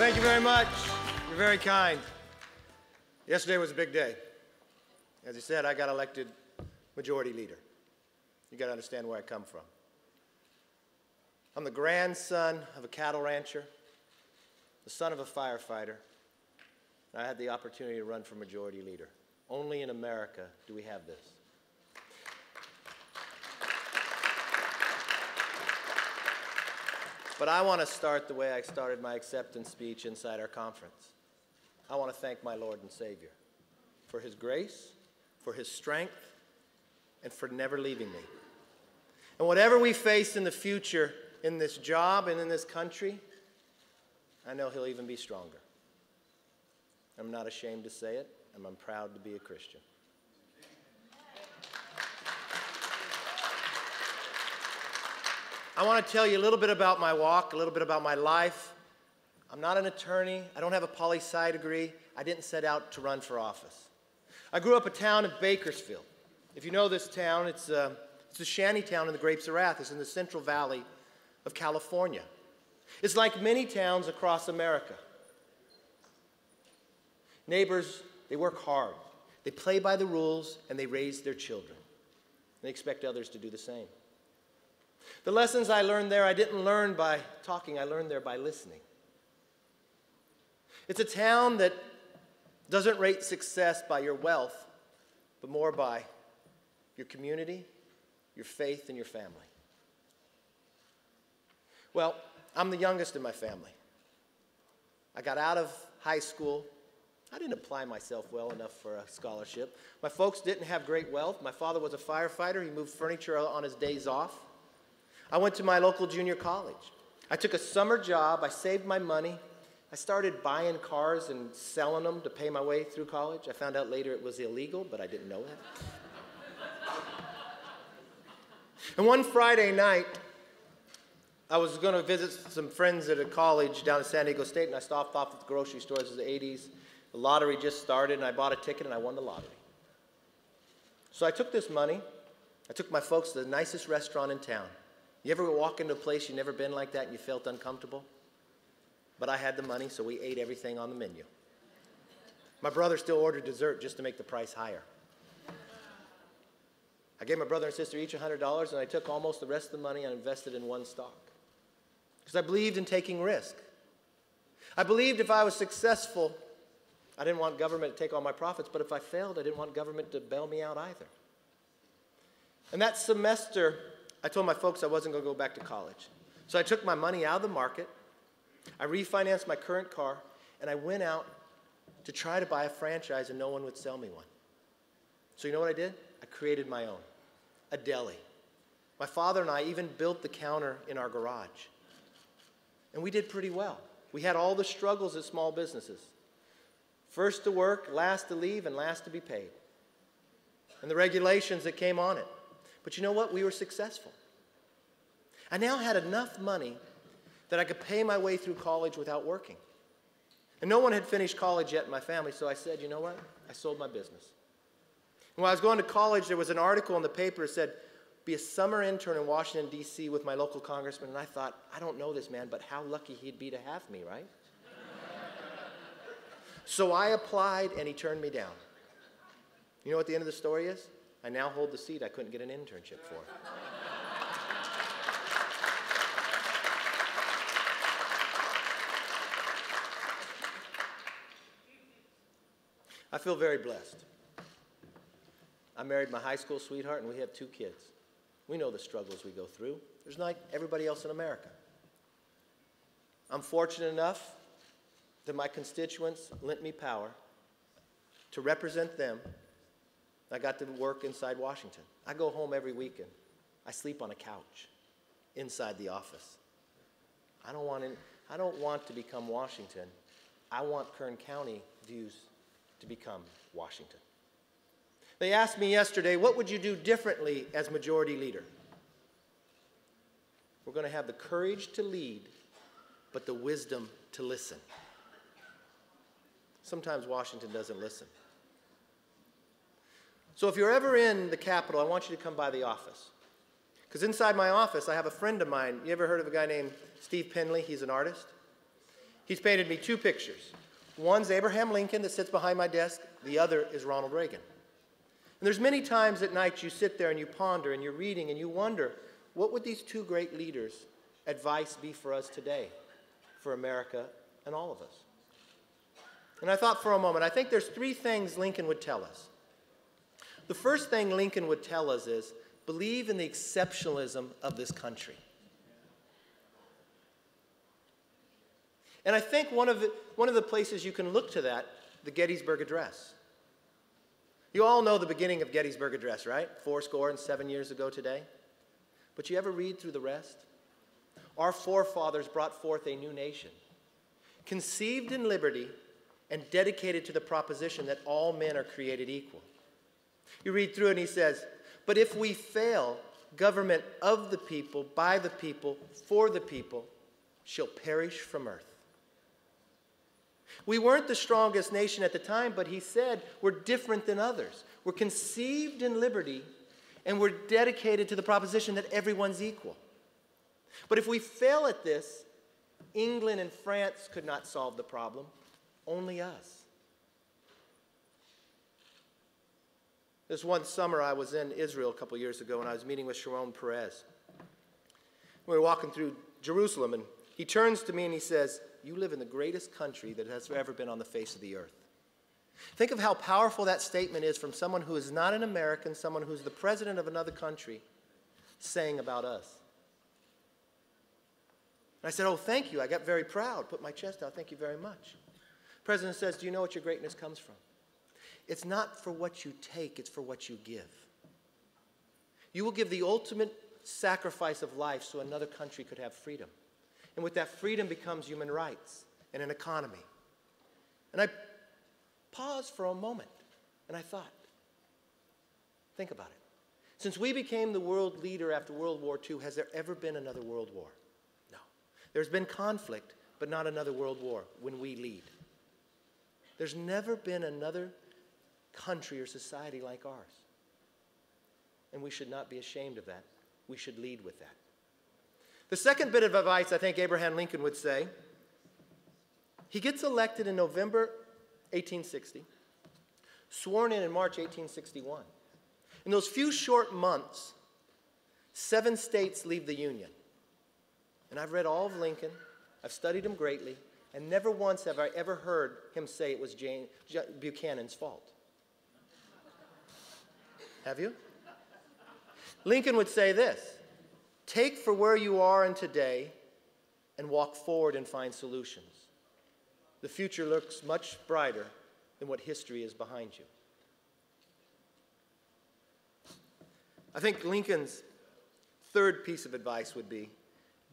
Thank you very much. You're very kind. Yesterday was a big day. As I said, I got elected majority leader. You got to understand where I come from. I'm the grandson of a cattle rancher, the son of a firefighter, and I had the opportunity to run for majority leader. Only in America do we have this. But I want to start the way I started my acceptance speech inside our conference. I want to thank my Lord and Savior for His grace, for His strength, and for never leaving me. And whatever we face in the future, in this job and in this country, I know He'll even be stronger. I'm not ashamed to say it, and I'm proud to be a Christian. I want to tell you a little bit about my walk, a little bit about my life. I'm not an attorney. I don't have a poli-sci degree. I didn't set out to run for office. I grew up in a town of Bakersfield. If you know this town, it's a shanty town in the Grapes of Wrath. It's in the Central Valley of California. It's like many towns across America. Neighbors, they work hard. They play by the rules, and they raise their children. They expect others to do the same. The lessons I learned there, I didn't learn by talking. I learned there by listening. It's a town that doesn't rate success by your wealth, but more by your community, your faith, and your family. Well, I'm the youngest in my family. I got out of high school. I didn't apply myself well enough for a scholarship. My folks didn't have great wealth. My father was a firefighter. He moved furniture on his days off. I went to my local junior college. I took a summer job. I saved my money. I started buying cars and selling them to pay my way through college. I found out later it was illegal, but I didn't know that. And one Friday night, I was going to visit some friends at a college down at San Diego State, and I stopped off at the grocery store. This was the 80s. The lottery just started, and I bought a ticket, and I won the lottery. So I took this money. I took my folks to the nicest restaurant in town. You ever walk into a place you've never been like that and you felt uncomfortable? But I had the money, so we ate everything on the menu. My brother still ordered dessert just to make the price higher. I gave my brother and sister each $100, and I took almost the rest of the money and invested in one stock. Because I believed in taking risk. I believed if I was successful, I didn't want government to take all my profits, but if I failed, I didn't want government to bail me out either. And that semester, I told my folks I wasn't going to go back to college. So I took my money out of the market, I refinanced my current car, and I went out to try to buy a franchise, and no one would sell me one. So you know what I did? I created my own, a deli. My father and I even built the counter in our garage. And we did pretty well. We had all the struggles of small businesses. First to work, last to leave, and last to be paid. And the regulations that came on it. But you know what? We were successful. I now had enough money that I could pay my way through college without working. And no one had finished college yet in my family, so I said, you know what? I sold my business. And when I was going to college, there was an article in the paper that said, be a summer intern in Washington, D.C. with my local congressman. And I thought, I don't know this man, but how lucky he'd be to have me, right? So I applied, and he turned me down. You know what the end of the story is? I now hold the seat I couldn't get an internship for. I feel very blessed. I married my high school sweetheart, and we have 2 kids. We know the struggles we go through. There's like everybody else in America. I'm fortunate enough that my constituents lent me power to represent them. I got to work inside Washington. I go home every weekend. I sleep on a couch inside the office. I don't want to become Washington. I want Kern County views to become Washington. They asked me yesterday, what would you do differently as majority leader? We're going to have the courage to lead, but the wisdom to listen. Sometimes Washington doesn't listen. So if you're ever in the Capitol, I want you to come by the office. Because inside my office, I have a friend of mine. You ever heard of a guy named Steve Penley? He's an artist. He's painted me two pictures. One's Abraham Lincoln that sits behind my desk. The other is Ronald Reagan. And there's many times at night you sit there and you ponder and you're reading and you wonder, what would these two great leaders' advice be for us today, for America and all of us? And I thought for a moment, I think there's three things Lincoln would tell us. The first thing Lincoln would tell us is, believe in the exceptionalism of this country. And I think one of the places you can look to that, the Gettysburg Address. You all know the beginning of Gettysburg Address, right? 77 years ago today. But you ever read through the rest? Our forefathers brought forth a new nation, conceived in liberty and dedicated to the proposition that all men are created equal. You read through it and he says, but if we fail, government of the people, by the people, for the people, shall perish from earth. We weren't the strongest nation at the time, but he said we're different than others. We're conceived in liberty, and we're dedicated to the proposition that everyone's equal. But if we fail at this, England and France could not solve the problem, only us. This one summer I was in Israel a couple years ago, and I was meeting with Sharon Peres. We were walking through Jerusalem, and he turns to me and he says, you live in the greatest country that has ever been on the face of the earth. Think of how powerful that statement is from someone who is not an American, someone who's the president of another country, saying about us. And I said, oh, thank you. I got very proud, put my chest out. Thank you very much. The president says, do you know what your greatness comes from? It's not for what you take, it's for what you give. You will give the ultimate sacrifice of life so another country could have freedom. And with that freedom becomes human rights and an economy. And I paused for a moment and I thought, think about it. Since we became the world leader after World War II, has there ever been another world war? No. There's been conflict, but not another world war when we lead. There's never been another country or society like ours. And we should not be ashamed of that. We should lead with that. The second bit of advice I think Abraham Lincoln would say, he gets elected in November 1860, sworn in March 1861. In those few short months, 7 states leave the Union. And I've read all of Lincoln, I've studied him greatly, and never once have I ever heard him say it was Buchanan's fault. Have you? Lincoln would say this, take for where you are in today and walk forward and find solutions. The future looks much brighter than what history is behind you. I think Lincoln's third piece of advice would be,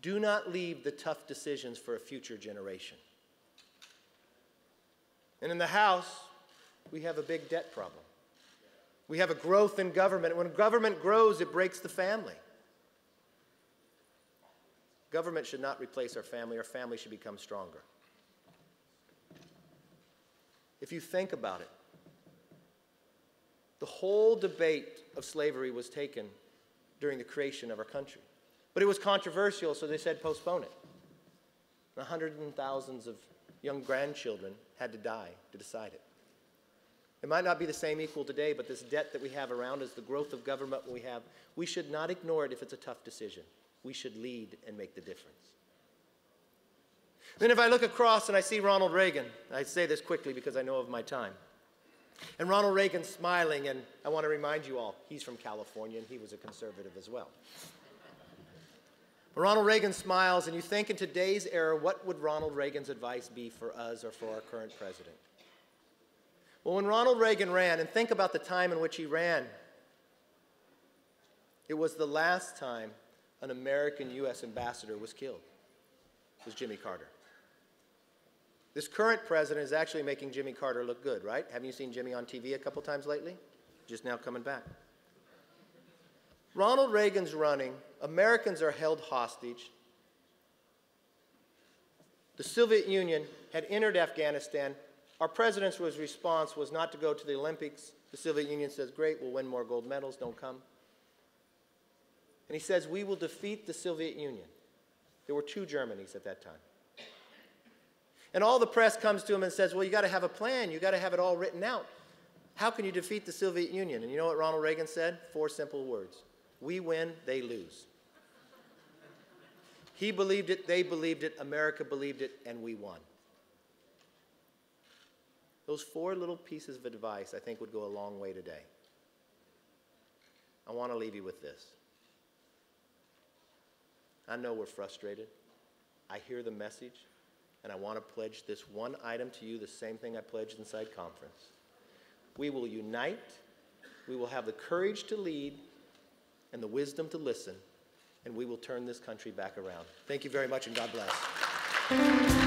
do not leave the tough decisions for a future generation. And in the House, we have a big debt problem. We have a growth in government. When government grows, it breaks the family. Government should not replace our family. Our family should become stronger. If you think about it, the whole debate of slavery was taken during the creation of our country. But it was controversial, so they said postpone it. And hundreds and thousands of young grandchildren had to die to decide it. It might not be the same equal today, but this debt that we have around us, the growth of government we have, we should not ignore it if it's a tough decision. We should lead and make the difference. Then if I look across and I see Ronald Reagan, I say this quickly because I know of my time. And Ronald Reagan's smiling, and I want to remind you all, he's from California and he was a conservative as well. But Ronald Reagan smiles, and you think in today's era, what would Ronald Reagan's advice be for us or for our current president? Well, when Ronald Reagan ran, and think about the time in which he ran, it was the last time an American U.S. ambassador was killed. It was Jimmy Carter. This current president is actually making Jimmy Carter look good, right? Haven't you seen Jimmy on TV a couple times lately? Just now coming back. Ronald Reagan's running. Americans are held hostage. The Soviet Union had entered Afghanistan. Our president's response was not to go to the Olympics. The Soviet Union says, great, we'll win more gold medals, don't come. And he says, we will defeat the Soviet Union. There were 2 Germanys at that time. And all the press comes to him and says, well, you got to have a plan. You got to have it all written out. How can you defeat the Soviet Union? And you know what Ronald Reagan said? 4 simple words. We win, they lose. He believed it, they believed it, America believed it, and we won. Those 4 little pieces of advice, I think, would go a long way today. I want to leave you with this. I know we're frustrated. I hear the message, and I want to pledge this one item to you, the same thing I pledged inside conference. We will unite, we will have the courage to lead, and the wisdom to listen, and we will turn this country back around. Thank you very much, and God bless.